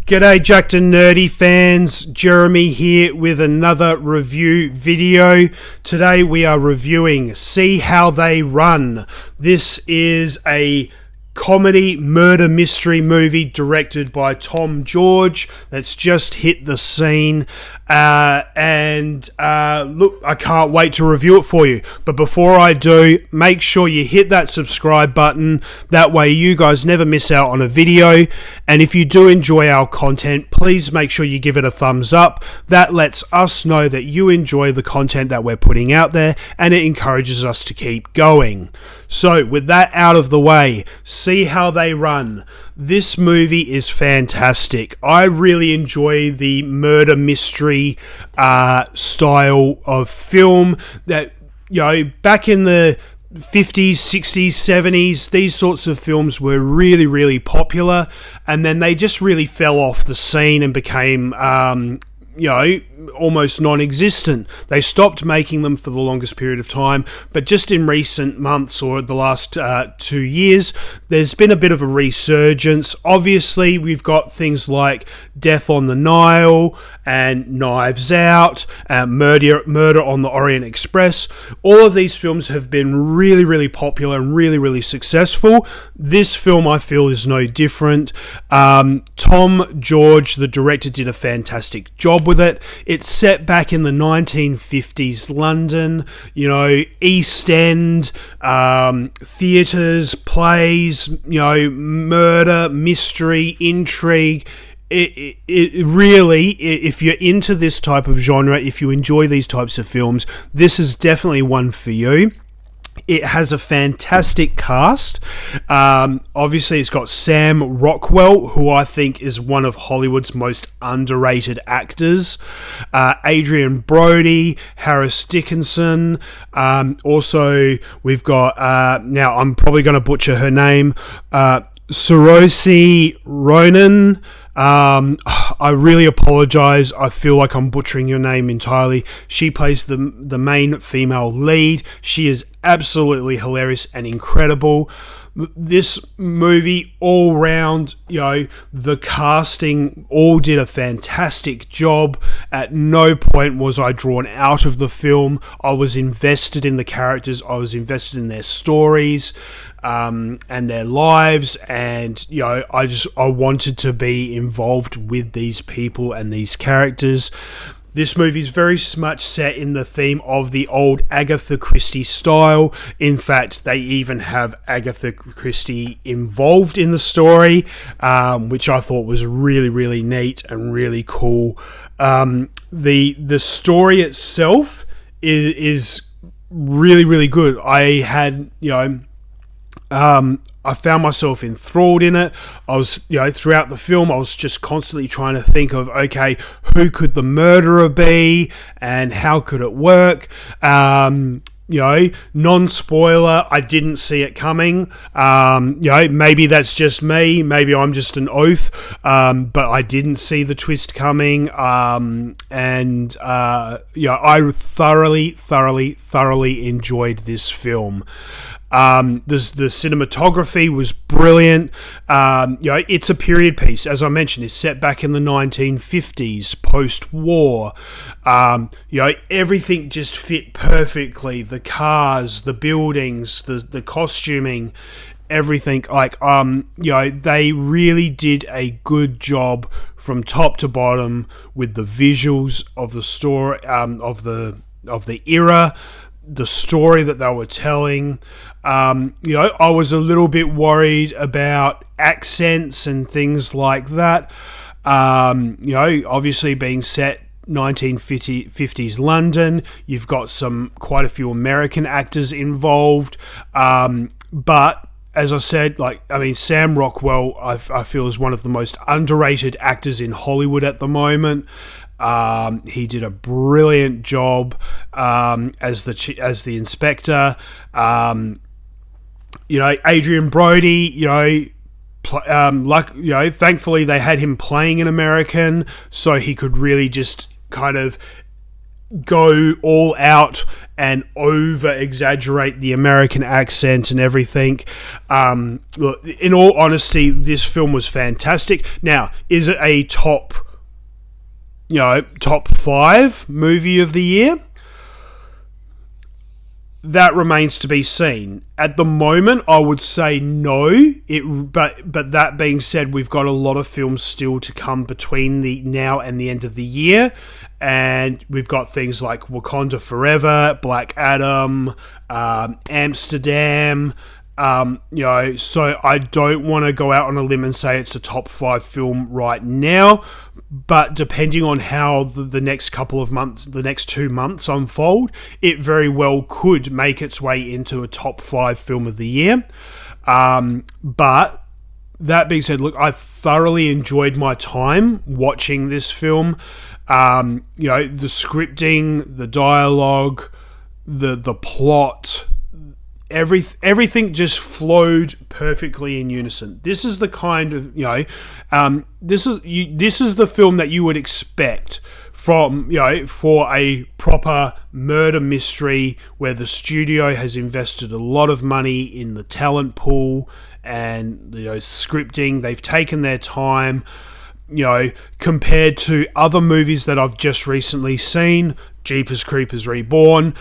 G'day Jackednnerdy fans, Jeremy here with another review video. Today we are reviewing See How They Run. This is a comedy murder mystery movie directed by Tom George that's just hit the scene. Look, I can't wait to review it for you. But before I do, make sure you hit that subscribe button. That way you guys never miss out on a video. And if you do enjoy our content, please make sure you give it a thumbs up. That lets us know that you enjoy the content that we're putting out there, and it encourages us to keep going. So, with that out of the way, See How They Run. This movie is fantastic. I really enjoy the murder mystery style of film that, you know, back in the 50s, 60s, 70s, these sorts of films were really, really popular, and then they just really fell off the scene and became almost non-existent. They stopped making them for the longest period of time, but just in recent months or the last 2 years, there's been a bit of a resurgence. Obviously, we've got things like Death on the Nile and Knives Out, Murder on the Orient Express. All of these films have been really, really popular and really, really successful. This film, I feel, is no different. Tom George, the director, did a fantastic job with it. It's set back in the 1950s London, East End, theatres, plays, murder, mystery, intrigue. It really, if you're into this type of genre, if you enjoy these types of films, this is definitely one for you. It has a fantastic cast. Obviously, it's got Sam Rockwell, who I think is one of Hollywood's most underrated actors. Adrien Brody, Harris Dickinson. Also, we've got, now I'm probably going to butcher her name, Saoirse Ronan. I really apologize. I feel like I'm butchering your name entirely. She plays the main female lead. She is absolutely hilarious and incredible. This movie, all round, the casting all did a fantastic job. At no point was I drawn out of the film. I was invested in the characters. I was invested in their stories and their lives, and I wanted to be involved with these people and these characters. This movie is very much set in the theme of the old Agatha Christie style. In fact, they even have Agatha Christie involved in the story, which I thought was really, really neat and really cool. The story itself is really, really good. I had, I found myself enthralled in it. I was, throughout the film, I was just constantly trying to think of, okay, who could the murderer be and how could it work? Non-spoiler, I didn't see it coming. Maybe that's just me. Maybe I'm just an oaf. But I didn't see the twist coming. I thoroughly enjoyed this film. The cinematography was brilliant. It's a period piece. As I mentioned, it's set back in the 1950s, post-war. Everything just fit perfectly. The cars, the buildings, the costuming, everything. They really did a good job from top to bottom with the visuals of the story, of the era, the story that they were telling. I was a little bit worried about accents and things like that. Obviously being set 1950s London, you've got quite a few American actors involved. But as I said, Sam Rockwell, I feel is one of the most underrated actors in Hollywood at the moment. He did a brilliant job as the inspector. Adrien Brody, thankfully they had him playing an American, so he could really just kind of go all out and over exaggerate the American accent and everything. Look, in all honesty, this film was fantastic. Now, is it a top 5 movie of the year? That remains to be seen. At the moment, I would say no. But that being said, we've got a lot of films still to come between the now and the end of the year, and we've got things like Wakanda Forever, Black Adam, Amsterdam. So I don't want to go out on a limb and say it's a top 5 film right now, but depending on how the next couple of months, the next 2 months unfold, it very well could make its way into a top 5 film of the year. But that being said, look, I thoroughly enjoyed my time watching this film. The scripting, the dialogue, the plot, everything just flowed perfectly in unison. This is the kind of this is the film that you would expect from for a proper murder mystery where the studio has invested a lot of money in the talent pool and scripting. They've taken their time. Compared to other movies that I've just recently seen, Jeepers Creepers Reborn,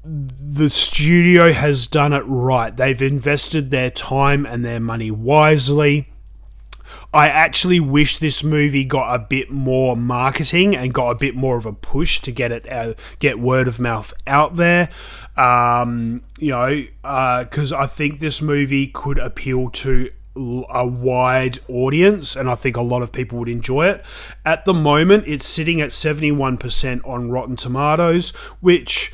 the studio has done it right. They've invested their time and their money wisely. I actually wish this movie got a bit more marketing and got a bit more of a push to get word of mouth out there. Because I think this movie could appeal to a wide audience, and I think a lot of people would enjoy it. At the moment, it's sitting at 71% on Rotten Tomatoes, which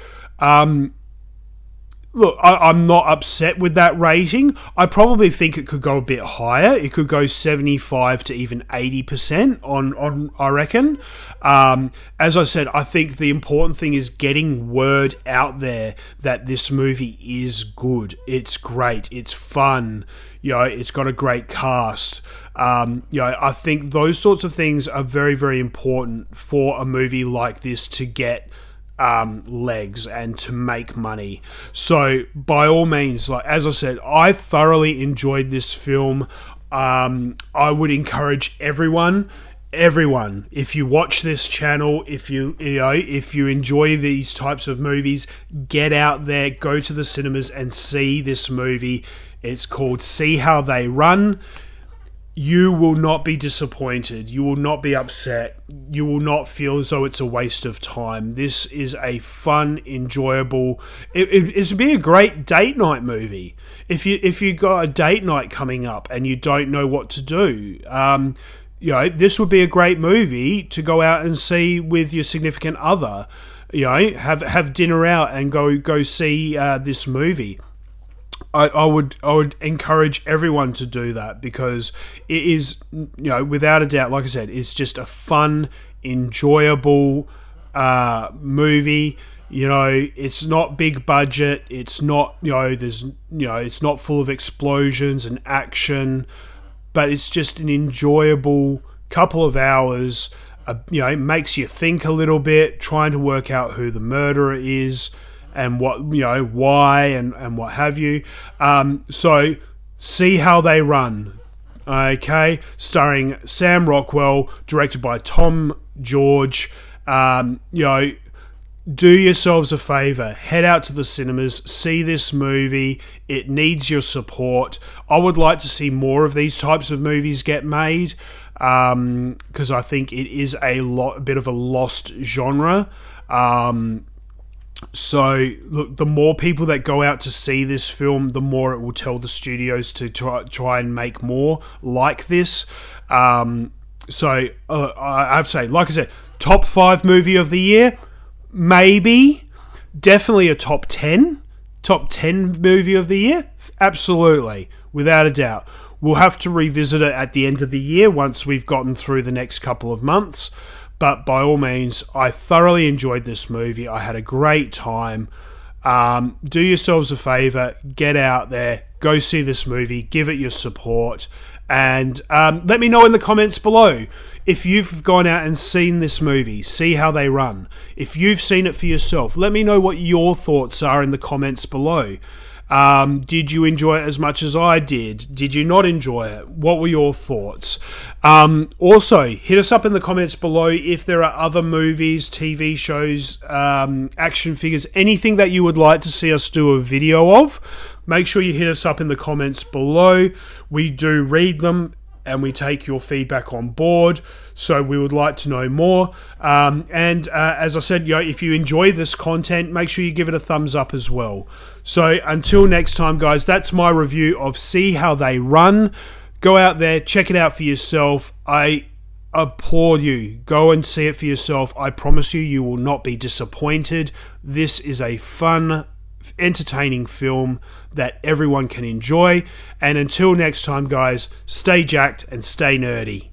look, I'm not upset with that rating. I probably think it could go a bit higher. It could go 75 to even 80% on I reckon. As I said, I think the important thing is getting word out there that this movie is good. It's great. It's fun. It's got a great cast. I think those sorts of things are very, very important for a movie like this to get legs and to make money. So by all means, as I said, I thoroughly enjoyed this film. I would encourage everyone, if you watch this channel, if you enjoy these types of movies, get out there, go to the cinemas and see this movie. It's called See How They Run. You will not be disappointed. You will not be upset. You will not feel as though it's a waste of time. This is a fun, enjoyable. It would be a great date night movie. If you got a date night coming up and you don't know what to do, this would be a great movie to go out and see with your significant other. Have dinner out and go see this movie. I would encourage everyone to do that because it is, without a doubt, like I said, it's just a fun, enjoyable movie. It's not big budget. It's not, it's not full of explosions and action, but it's just an enjoyable couple of hours. It makes you think a little bit, trying to work out who the murderer is. And what, why and what have you. So, See How They Run. Okay? Starring Sam Rockwell, directed by Tom George. Do yourselves a favour. Head out to the cinemas. See this movie. It needs your support. I would like to see more of these types of movies get made. Because I think it is a bit of a lost genre. So, look, the more people that go out to see this film, the more it will tell the studios to try and make more like this. I have to say, like I said, top 5 movie of the year, maybe. Definitely a top 10 movie of the year, absolutely, without a doubt. We'll have to revisit it at the end of the year once we've gotten through the next couple of months. But by all means, I thoroughly enjoyed this movie. I had a great time. Do yourselves a favour. Get out there. Go see this movie. Give it your support. And let me know in the comments below if you've gone out and seen this movie, see how they run. If you've seen it for yourself, let me know what your thoughts are in the comments below. Did you enjoy it as much as I did? Did you not enjoy it? What were your thoughts? Also, hit us up in the comments below if there are other movies, TV shows, action figures, anything that you would like to see us do a video of. Make sure you hit us up in the comments below. We do read them and we take your feedback on board, so we would like to know more. As I said, if you enjoy this content, make sure you give it a thumbs up as well. So until next time, guys, that's my review of See How They Run. Go out there, check it out for yourself. I applaud you. Go and see it for yourself. I promise you, you will not be disappointed. This is a fun, entertaining film that everyone can enjoy. And until next time, guys, stay jacked and stay nerdy.